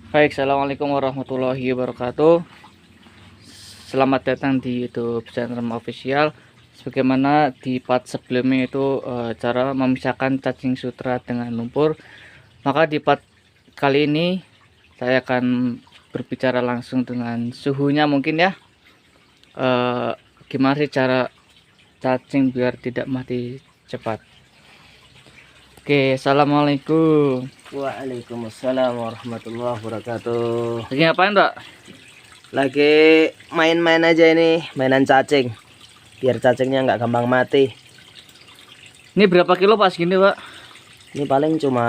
Baik, assalamualaikum warahmatullahi wabarakatuh. Selamat datang di YouTube channel official. Sebagaimana di part sebelumnya itu cara memisahkan cacing sutra dengan lumpur. Maka di part kali ini saya akan berbicara langsung dengan suhunya mungkin ya. Gimana sih cara cacing biar tidak mati cepat? Oke, assalamualaikum. Waalaikumsalam warahmatullahi wabarakatuh. Lagi ngapain, Mbak? Lagi main-main aja ini, mainan cacing. Biar cacingnya nggak gampang mati. Ini berapa kilo pas gini, Pak? Ini paling cuma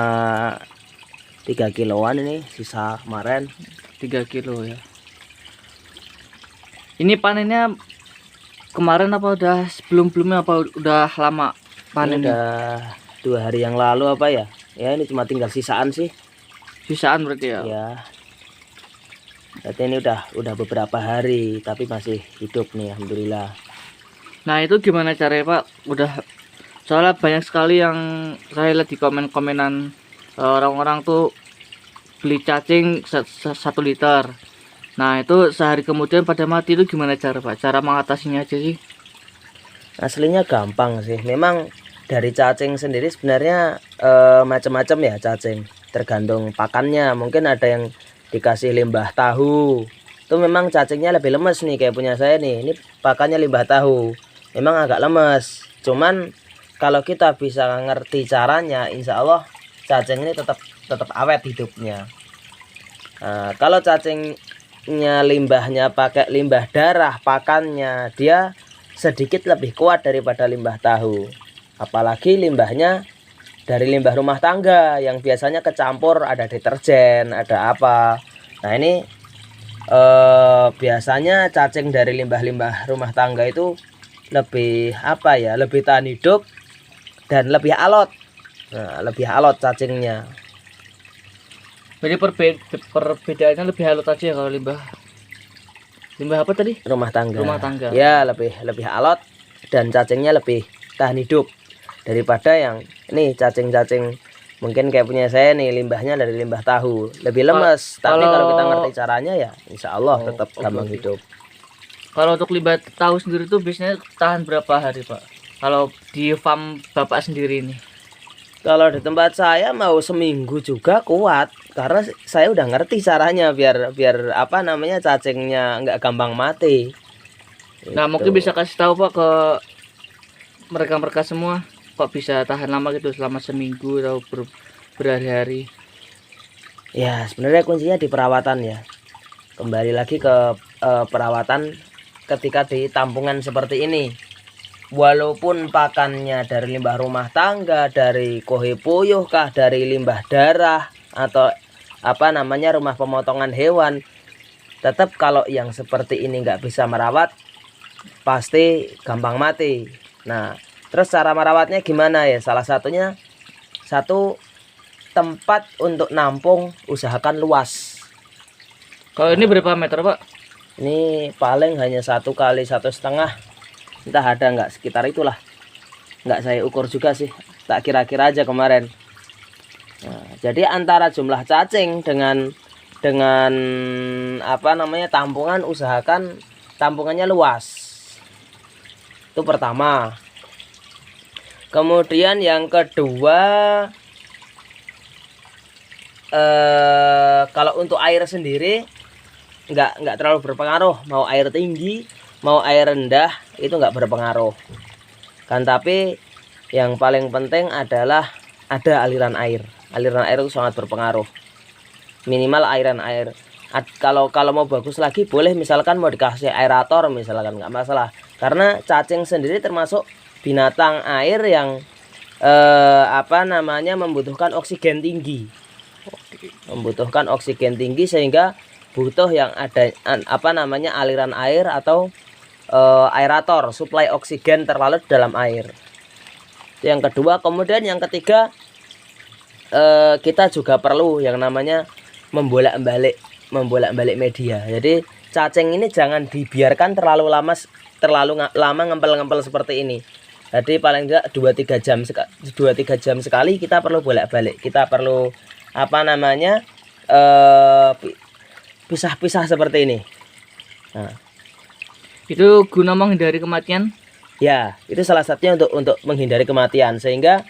3 kiloan ini, sisa kemarin. 3 kilo ya. Ini panennya kemarin apa udah sebelum-sebelumnya apa udah lama Ini panen? udah 2 hari yang lalu apa ya? Ya ini cuma tinggal sisaan sih. Sisaan berarti ya. Ya. Berarti ini udah beberapa hari, tapi masih hidup nih, alhamdulillah. Nah, itu gimana caranya, Pak? Udah soalnya banyak sekali yang saya lihat di komen-komenan orang-orang tuh beli cacing 1 liter. Nah, itu sehari kemudian pada mati, itu gimana cara, Pak? Cara mengatasinya aja sih. Aslinya gampang sih. Memang dari cacing sendiri sebenarnya macam-macam ya cacing. Tergantung pakannya. Mungkin ada yang dikasih limbah tahu. Itu memang cacingnya lebih lemes nih kayak punya saya nih. Ini pakannya limbah tahu. Memang agak lemes. Cuman kalau kita bisa ngerti caranya, insya Allah cacing ini tetap awet hidupnya. Nah, kalau cacingnya limbahnya pakai limbah darah pakannya, dia sedikit lebih kuat daripada limbah tahu. Apalagi limbahnya dari limbah rumah tangga yang biasanya kecampur ada deterjen, ada apa. Nah ini biasanya cacing dari limbah-limbah rumah tangga itu lebih apa ya, lebih tahan hidup dan lebih alot. Nah, lebih alot cacingnya. Jadi perbedaannya lebih halus aja ya kalau limbah. Limbah apa tadi? Rumah tangga. Rumah tangga. Ya lebih alot dan cacingnya lebih tahan hidup daripada yang ini cacing-cacing mungkin kayak punya saya nih, limbahnya dari limbah tahu, lebih lemes. Tapi kalau kita ngerti caranya ya insya Allah tetap gampang hidup. Kalau untuk limbah tahu sendiri tuh biasanya tahan berapa hari, Pak? Kalau di farm Bapak sendiri ini? Kalau di tempat saya mau seminggu juga kuat, karena saya udah ngerti caranya biar apa namanya cacingnya nggak gampang mati. Nah, mungkin bisa kasih tahu, Pak, ke mereka-mereka semua kok bisa tahan lama gitu selama seminggu atau berhari-hari. Ya sebenarnya kuncinya di perawatan ya. Kembali lagi ke perawatan ketika di tampungan seperti ini. Walaupun pakannya dari limbah rumah tangga, dari kohe puyuh kah, dari limbah darah atau apa namanya rumah pemotongan hewan, tetap kalau yang seperti ini nggak bisa merawat pasti gampang mati. Nah terus cara merawatnya gimana ya? Salah satunya satu, tempat untuk nampung usahakan luas. Kalau ini berapa meter, Pak? Ini paling hanya 1 kali 1,5, entah ada nggak sekitar itulah, nggak saya ukur juga sih, tak kira-kira aja kemarin. Nah, jadi antara jumlah cacing dengan apa namanya tampungan, usahakan tampungannya luas. Itu pertama. Kemudian yang kedua, kalau untuk air sendiri nggak terlalu berpengaruh, mau air tinggi mau air rendah itu nggak berpengaruh kan. Tapi yang paling penting adalah ada aliran air. Aliran air itu sangat berpengaruh, minimal aliran air. Kalau mau bagus lagi boleh misalkan mau dikasih aerator misalkan, nggak masalah, karena cacing sendiri termasuk binatang air yang apa namanya membutuhkan oksigen tinggi, sehingga butuh yang ada apa namanya aliran air atau aerator, suplai oksigen terlalu dalam air. Itu yang kedua. Kemudian yang ketiga, kita juga perlu yang namanya membolak-balik media. Jadi cacing ini jangan dibiarkan terlalu lama ngempel-ngempel seperti ini. Jadi paling tidak 2-3 jam sekali kita perlu bolak-balik. Kita perlu apa namanya pisah-pisah seperti ini. Nah, Itu guna menghindari kematian. ya, itu salah satunya untuk menghindari kematian. Sehingga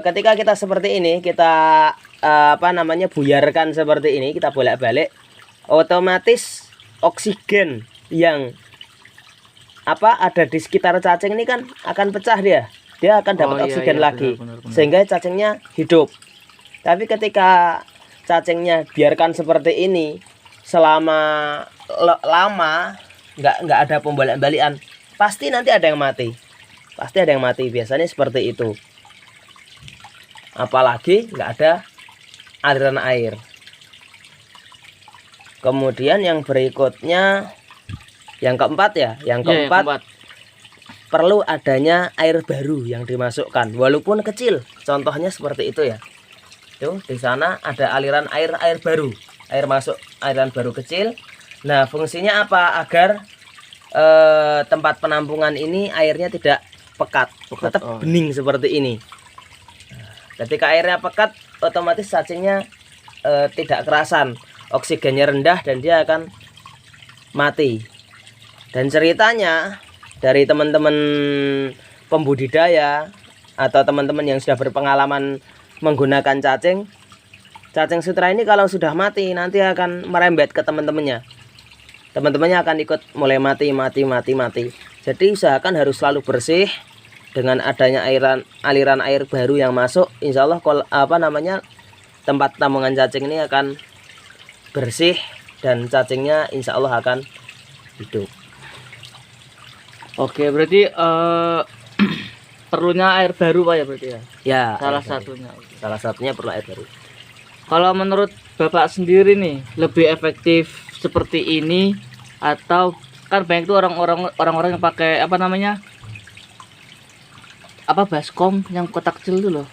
ketika kita seperti ini, kita buyarkan seperti ini, kita bolak-balik, otomatis oksigen yang ada di sekitar cacing ini kan akan pecah, dia akan dapat iya, oksigen iya, lagi, benar. sehingga cacingnya hidup. Tapi ketika cacingnya biarkan seperti ini selama lama, nggak ada pembolak-balikan, pasti nanti ada yang mati. Biasanya seperti itu. Apalagi nggak ada aliran air. Kemudian yang berikutnya, yang keempat ya, yang Iya, keempat perlu adanya air baru yang dimasukkan, walaupun kecil. Contohnya seperti itu ya. Tuh, di sana ada aliran air baru, aliran baru kecil. Nah, fungsinya apa? Agar tempat penampungan ini airnya tidak pekat, tetap bening seperti ini. Ketika airnya pekat, otomatis cacingnya tidak kerasan, oksigennya rendah dan dia akan mati. Dan ceritanya dari teman-teman pembudidaya atau teman-teman yang sudah berpengalaman menggunakan cacing sutra ini, kalau sudah mati nanti akan merembet ke teman-temannya. Teman-temannya akan ikut mulai mati. Jadi usahakan harus selalu bersih. Dengan adanya aliran air baru yang masuk, insya Allah tempat tampungan cacing ini akan bersih dan cacingnya insya Allah akan hidup. Oke, berarti perlunya air baru Pak ya berarti ya? Ya, salah satunya perlu air baru. Kalau menurut Bapak sendiri nih, lebih efektif seperti ini atau kan banyak tuh orang-orang yang pakai baskom yang kotak kecil itu loh.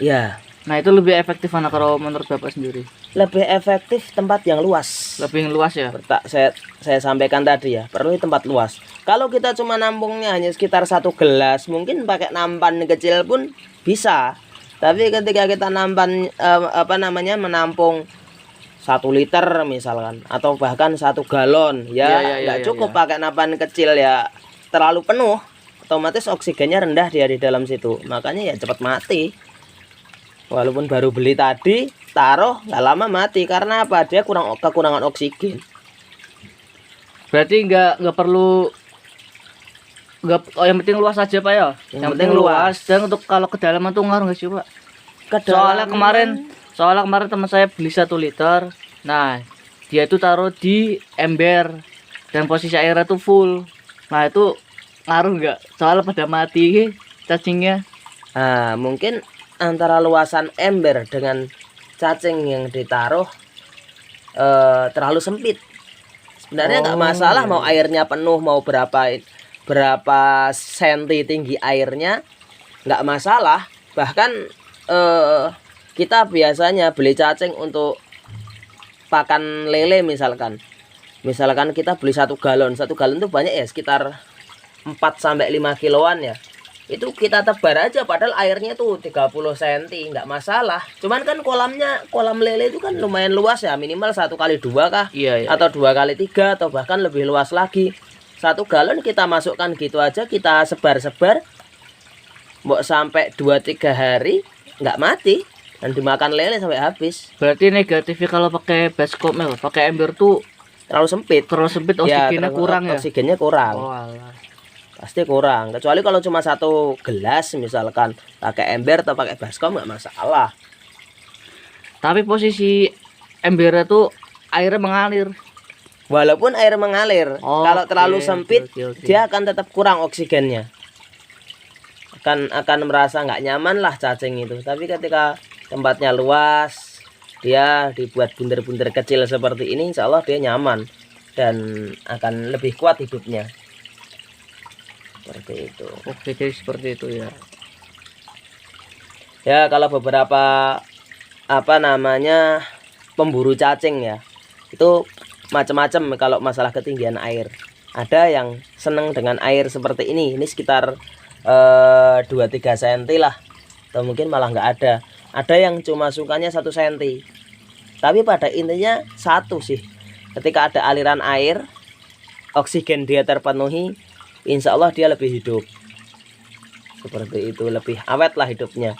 Ya. Nah, itu lebih efektif mana kalau menurut Bapak sendiri? Lebih efektif tempat yang luas. Lebih luas ya? Saya sampaikan tadi ya, perlu tempat luas. Kalau kita cuma nampungnya hanya sekitar 1 gelas, mungkin pakai nampan kecil pun bisa. Tapi ketika kita menampung 1 liter misalkan, atau bahkan 1 galon, nggak cukup pakai nampan kecil ya, terlalu penuh, otomatis oksigennya rendah dia di dalam situ, makanya ya cepat mati. Walaupun baru beli tadi, taruh nggak lama mati. Karena apa? Dia kekurangan oksigen. Berarti nggak perlu, yang penting luas aja Pak ya. Yang penting luas. Dan untuk kalau kedalaman tuh ngaruh nggak sih Pak? Soalnya kemarin teman saya beli 1 liter. Nah, dia itu taruh di ember dan posisi airnya tuh full. Nah, itu ngaruh nggak? Soalnya pada mati cacingnya. Nah, mungkin antara luasan ember dengan cacing yang ditaruh terlalu sempit. Sebenarnya nggak masalah mau airnya penuh, mau berapa senti tinggi airnya, nggak masalah. Bahkan kita biasanya beli cacing untuk pakan lele misalkan kita beli 1 galon. 1 galon itu banyak ya, sekitar 4-5 kiloan ya. Itu kita tebar aja, padahal airnya tuh 30 cm, nggak masalah. Cuman kan kolam lele itu kan lumayan luas ya, minimal 1x2 kah? Iya. Atau 2x3 atau bahkan lebih luas lagi. 1 galon kita masukkan gitu aja, kita sebar-sebar, mau sampai 2-3 hari nggak mati dan dimakan lele sampai habis. Berarti negatifnya kalau pakai baskom, pakai ember tuh terlalu sempit, oksigennya kurang ya? Oksigennya kurang. Oh, alah. Pasti kurang. Kecuali kalau cuma 1 gelas misalkan pakai ember atau pakai baskom nggak masalah. Tapi posisi embernya tuh airnya mengalir. Walaupun air mengalir, kalau terlalu sempit dia akan tetap kurang oksigennya. Akan merasa nggak nyaman lah cacing itu. Tapi ketika tempatnya luas, dia dibuat bunder-bunder kecil seperti ini, insya Allah dia nyaman dan akan lebih kuat hidupnya. Seperti itu. Oke, jadi seperti itu ya. Ya, kalau beberapa pemburu cacing ya, itu macam-macam kalau masalah ketinggian air. Ada yang seneng dengan air seperti ini sekitar 2-3 cm lah, atau mungkin malah nggak ada. Ada yang cuma sukanya 1 cm. Tapi pada intinya satu sih, ketika ada aliran air, oksigen dia terpenuhi, insya Allah dia lebih hidup. Seperti itu, lebih awet lah hidupnya.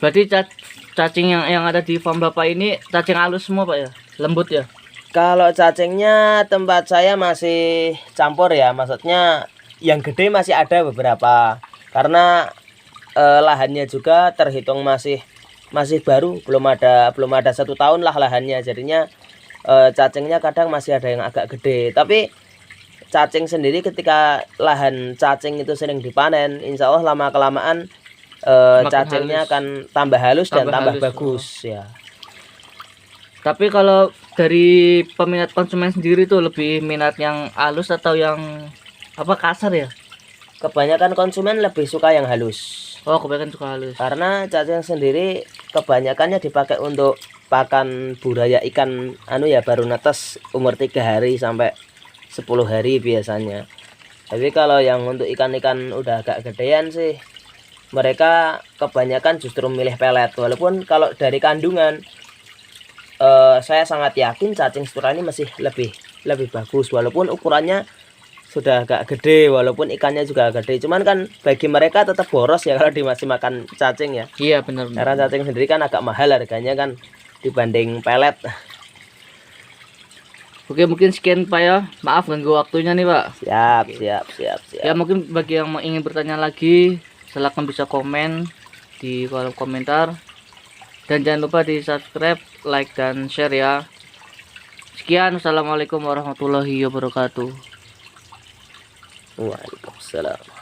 Berarti cacing yang ada di farm Bapak ini cacing halus semua Pak ya? Lembut ya? Kalau cacingnya tempat saya masih campur ya, maksudnya yang gede masih ada beberapa. Karena lahannya juga terhitung masih baru, belum ada 1 tahun lah lahannya. Jadinya cacingnya kadang masih ada yang agak gede. Tapi cacing sendiri ketika lahan cacing itu sering dipanen, insya Allah lama kelamaan cacingnya halus. akan tambah halus dan tambah halus. bagus ya. Tapi kalau dari peminat konsumen sendiri tuh lebih minat yang halus atau yang apa kasar ya? Kebanyakan konsumen lebih suka yang halus. Oh, kebanyakan suka halus. Karena cacing sendiri kebanyakannya dipakai untuk pakan buraya ikan ya, baru netes umur 3 hari sampai 10 hari biasanya. Tapi kalau yang untuk ikan-ikan udah agak gedean sih, mereka kebanyakan justru milih pelet. Walaupun kalau dari kandungan saya sangat yakin cacing sutra ini masih lebih bagus, walaupun ukurannya sudah agak gede, walaupun ikannya juga gede. Cuman kan bagi mereka tetap boros ya kalau masih makan cacing ya. Iya benar. Karena cacing sendiri kan agak mahal harganya kan dibanding pelet. Oke, mungkin sekian Pak ya. Maaf ganggu waktunya nih Pak. Siap. Ya mungkin bagi yang ingin bertanya lagi, silakan bisa komen di kolom komentar. Dan jangan lupa di subscribe, like, dan share ya. Sekian, assalamualaikum warahmatullahi wabarakatuh. Waalaikumsalam.